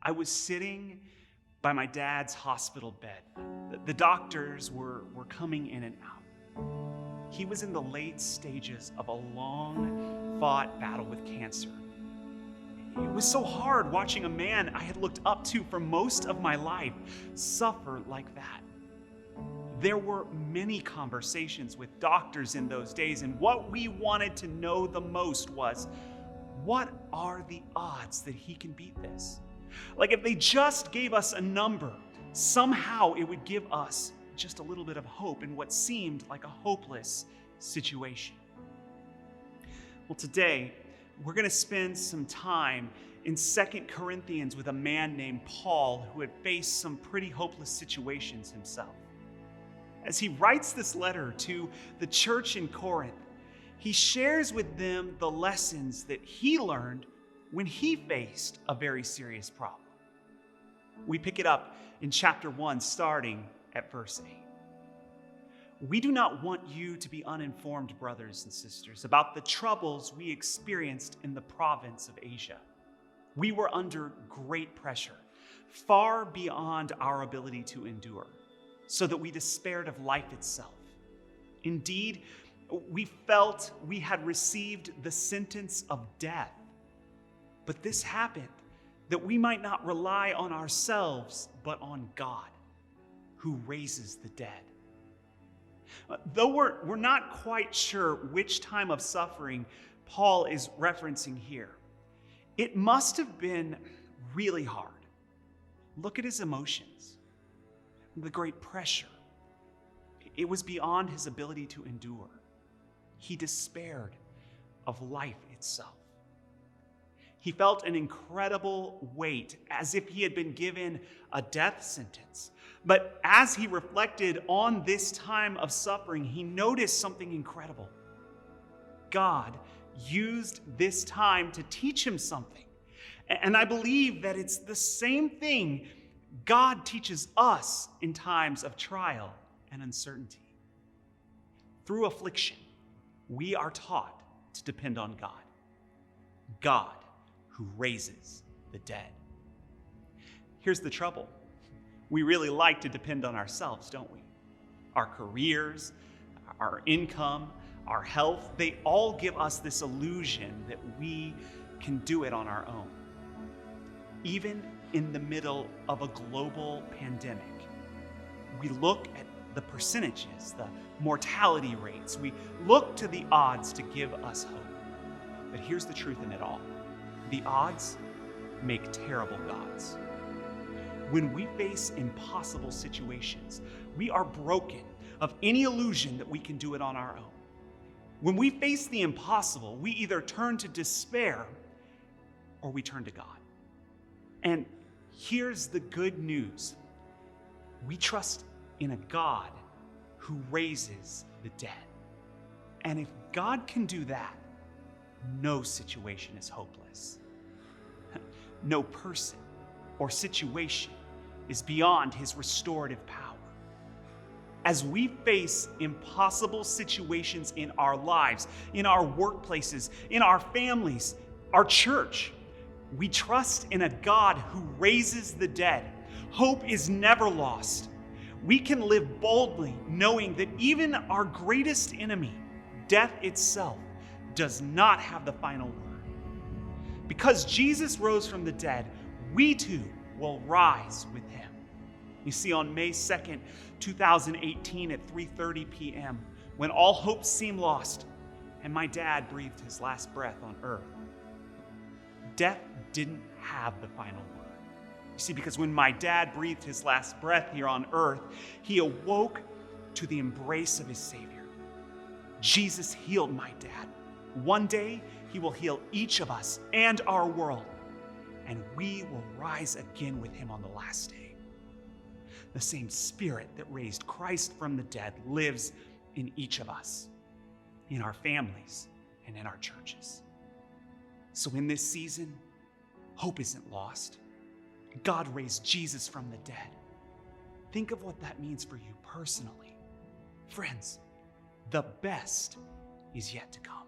I was sitting by my dad's hospital bed. The doctors were coming in and out. He was in the late stages of a long-fought battle with cancer. It was so hard watching a man I had looked up to for most of my life suffer like that. There were many conversations with doctors in those days, and what we wanted to know the most was, what are the odds that he can beat this? Like, if they just gave us a number, somehow it would give us just a little bit of hope in what seemed like a hopeless situation. Well, today, we're going to spend some time in 2 Corinthians with a man named Paul who had faced some pretty hopeless situations himself. As he writes this letter to the church in Corinth, he shares with them the lessons that he learned when he faced a very serious problem. We pick it up in chapter 1, starting at verse 8. We do not want you to be uninformed, brothers and sisters, about the troubles we experienced in the province of Asia. We were under great pressure, far beyond our ability to endure, so that we despaired of life itself. Indeed, we felt we had received the sentence of death. But this happened that we might not rely on ourselves, but on God, who raises the dead. Though we're not quite sure which time of suffering Paul is referencing here, it must have been really hard. Look at his emotions, the great pressure. It was beyond his ability to endure. He despaired of life itself. He felt an incredible weight, as if he had been given a death sentence. But as he reflected on this time of suffering, he noticed something incredible. God used this time to teach him something. And I believe that it's the same thing God teaches us in times of trial and uncertainty. Through affliction, we are taught to depend on God. God who raises the dead. Here's the trouble. We really like to depend on ourselves, don't we? Our careers, our income, our health, they all give us this illusion that we can do it on our own. Even in the middle of a global pandemic, we look at the percentages, the mortality rates. We look to the odds to give us hope. But here's the truth in it all. The odds make terrible gods. When we face impossible situations, we are broken of any illusion that we can do it on our own. When we face the impossible, we either turn to despair or we turn to God. And here's the good news. We trust in a God who raises the dead. And if God can do that, no situation is hopeless. No person or situation is beyond his restorative power. As we face impossible situations in our lives, in our workplaces, in our families, our church, we trust in a God who raises the dead. Hope is never lost. We can live boldly knowing that even our greatest enemy, death itself, does not have the final word. Because Jesus rose from the dead, we too will rise with him. You see, on May 2nd, 2018 at 3:30 p.m., when all hope seemed lost and my dad breathed his last breath on earth, death didn't have the final word. You see, because when my dad breathed his last breath here on earth, he awoke to the embrace of his Savior. Jesus healed my dad. One day, he will heal each of us and our world, and we will rise again with him on the last day. The same Spirit that raised Christ from the dead lives in each of us, in our families, and in our churches. So in this season, hope isn't lost. God raised Jesus from the dead. Think of what that means for you personally. Friends, the best is yet to come.